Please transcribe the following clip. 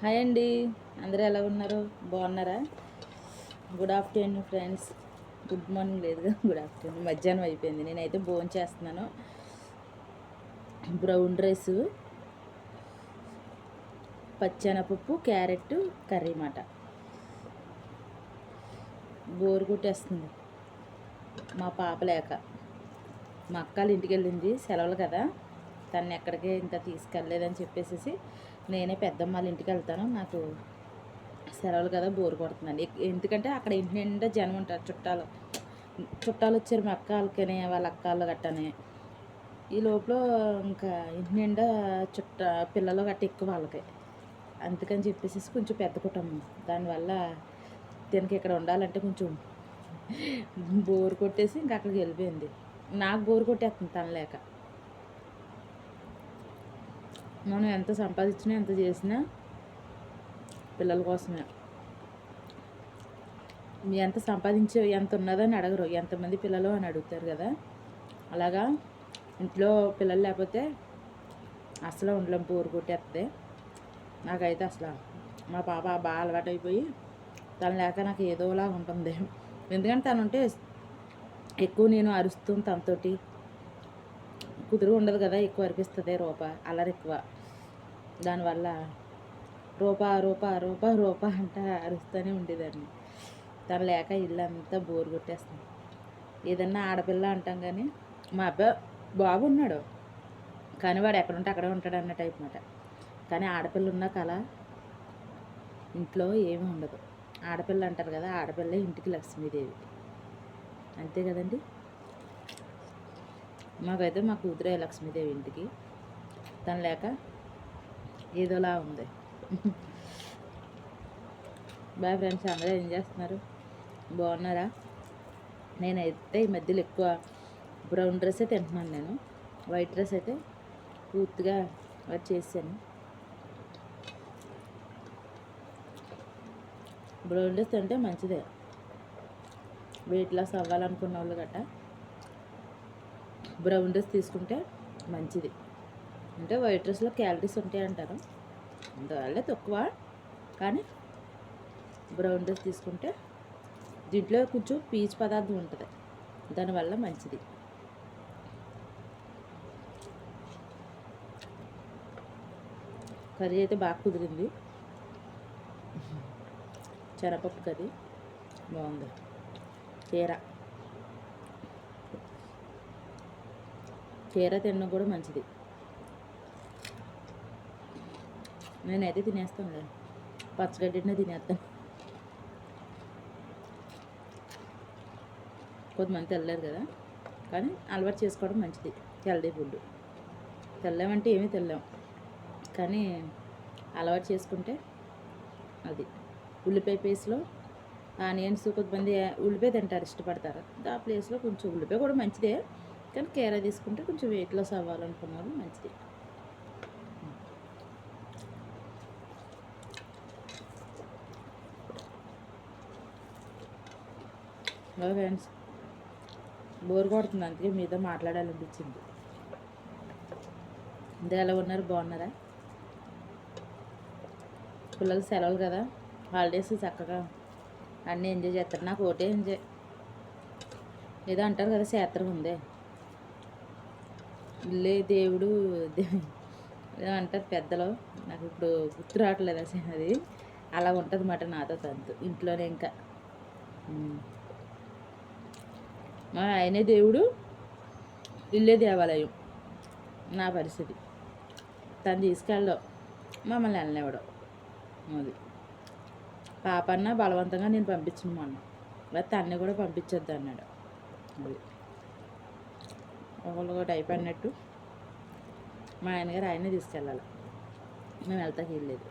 Hi అండి. అందరూ ఎలా ఉన్నారు? బాగున్నారా? Good afternoon friends. Good morning లేదు కదా, గుడ్ ఆఫ్టర్నూన్. మధ్యాహ్నం అయిపోయింది. నేనైతే భోజనం చేస్తున్నాను. బ్రౌన్ రైస్, పచ్చెనపప్పు, క్యారెట్ కర్రీ మాట. బోరు కొట్టేస్తుంది మా పాప లేక. మా అక్క వాళ్ళ ఇంటికి వెళ్ళింది, సెలవులు కదా, తను ఎక్కడికి ఇంకా తీసుకెళ్ళలేదని చెప్పేసి నేనే పెద్దమ్మ వాళ్ళ ఇంటికి వెళ్తాను. నాకు సెలవులు కదా, బోరు కొడుతుందండి. ఎందుకంటే అక్కడ ఇంటి నిండా జనం ఉంటారు, చుట్టాలు వచ్చారు మా అక్క వాళ్ళకనే, వాళ్ళ అక్క వాళ్ళు గట్టనే. ఈ లోపల ఇంకా ఇంటి నిండా పిల్లలు గట్ట ఎక్కువ వాళ్ళకి. అందుకని చెప్పేసి కొంచెం పెద్ద కుటుంబం, దానివల్ల దీనికి ఇక్కడ ఉండాలంటే కొంచెం బోరు కొట్టేసి ఇంకా అక్కడికి వెళ్ళిపోయింది. నాకు బోరు కొట్టేస్తుంది తను లేక. మనం ఎంత సంపాదించినా ఎంత చేసినా పిల్లల కోసమే. మీ ఎంత సంపాదించే ఎంత ఉన్నదని అడగరు, ఎంతమంది పిల్లలు అని అడుగుతారు కదా. అలాగా ఇంట్లో పిల్లలు లేకపోతే అసలు ఉండలేం, బోరు కొట్టేస్తుంది. నాకైతే అసలు మా పాప బాగా అలవాటు అయిపోయి తను లేక నాకు ఏదోలా ఉంటుంది. ఎందుకంటే తను ఉంటే ఎక్కువ నేను అరుస్తుంది తనతోటి, కుదురు ఉండదు కదా, ఎక్కువ అరిపిస్తుంది. అల్లరి ఎక్కువ. దానివల్ల రూపా రూపా రూపా రూపా అంట అరుస్తూనే ఉండేదాన్ని. తను లేక ఇల్లు అంతా బోరు కొట్టేస్తుంది. ఏదన్నా ఆడపిల్ల అంటాం కానీ మా అబ్బాయి బాబు ఉన్నాడు, కానీ వాడు ఎక్కడుంటే అక్కడే ఉంటాడు అన్న టైప్ మాట. కానీ ఆడపిల్ల ఉన్న కళ ఇంట్లో ఏమీ ఉండదు. ఆడపిల్ల అంటారు కదా, ఆడపిల్ల ఇంటికి లక్ష్మీదేవి, అంతే కదండి. మాకైతే మా కూతురే లక్ష్మీదేవి ఇంటికి. తను లేక ఏదోలా ఉంది. బాయ్ ఫ్రెండ్స్, అందరూ ఏం చేస్తున్నారు? బాగున్నారా? నేనైతే ఈ మధ్యలో ఎక్కువ బ్రౌన్ రైసే తింటున్నాను. నేను వైట్ రైస్ అయితే పూర్తిగా చేసాను. బ్రౌన్ రైస్ తింటే మంచిదే, వెయిట్ లాస్ అవ్వాలనుకున్న వాళ్ళు గట్ట బ్రౌన్ రైస్ తీసుకుంటే మంచిది. అంటే వైట్ రైస్లో క్యాలరీస్ ఉంటాయి అంటారు, అందువల్ల తక్కువ. కానీ బ్రౌన్ రైస్ తీసుకుంటే దీంట్లో కొంచెం పీచు పదార్థం ఉంటుంది, దానివల్ల మంచిది. కర్రీ అయితే బాగా కుదిరింది. శనగపప్పు కర్రీ బాగుంది. కీర తినడం కూడా మంచిది. నేనైతే తినేస్తాను కదా, పచ్చగడ్డినే తినేస్తాను. కొంతమంది తెల్లలేదు కదా, కానీ అలవాటు చేసుకోవడం మంచిది. హెల్దీ ఫుడ్ తెల్లామంటే ఏమీ తెల్లాం, కానీ అలవాటు చేసుకుంటే అది. ఉల్లిపాయ పేస్ట్లో ఆనియన్స్, కొంతమంది ఉల్లిపాయ తింటారు, ఇష్టపడతారు. ఆ ప్లేస్లో కొంచెం ఉల్లిపాయ కూడా మంచిదే, కానీ కీర తీసుకుంటే కొంచెం వెయిట్ లాస్ అవ్వాలనుకున్నారు మంచిది. ఫ్రెండ్స్, బోర్ కొడుతుంది, అందుకే మీతో మాట్లాడాలనిపించింది. అందరూ ఎలా ఉన్నారు? బాగున్నారా? పిల్లలు సెలవులు కదా, హాలిడేస్ చక్కగా అన్నీ ఎంజాయ్ చేస్తారు. నాకు ఒకటే ఎంజాయ్, ఏదో అంటారు కదా, క్షేత్రం ఉంది, ఇల్లే దేవుడు ఏదో అంటారు పెద్దలు, నాకు ఇప్పుడు గుర్తు రావట్లేదు అసలు. అది అలా ఉంటుంది అన్నమాట నాతో తంతు ఇంట్లోనే. ఇంకా మా ఆయనే దేవుడు, ఇల్లే దేవాలయం. నా పరిస్థితి తను తీసుకెళ్ళడం, మమ్మల్ని వెళ్ళనివ్వడం. అది పాపన్న బలవంతంగా నేను పంపించిన మొన్న, మరి తన్ని కూడా పంపించొద్దు అన్నాడు. అది ఒకళ్ళు కూడా అయిపోయినట్టు మా ఆయనగారు ఆయనే తీసుకెళ్ళాలి, మేము వెళ్తాకి వెళ్ళలేదు.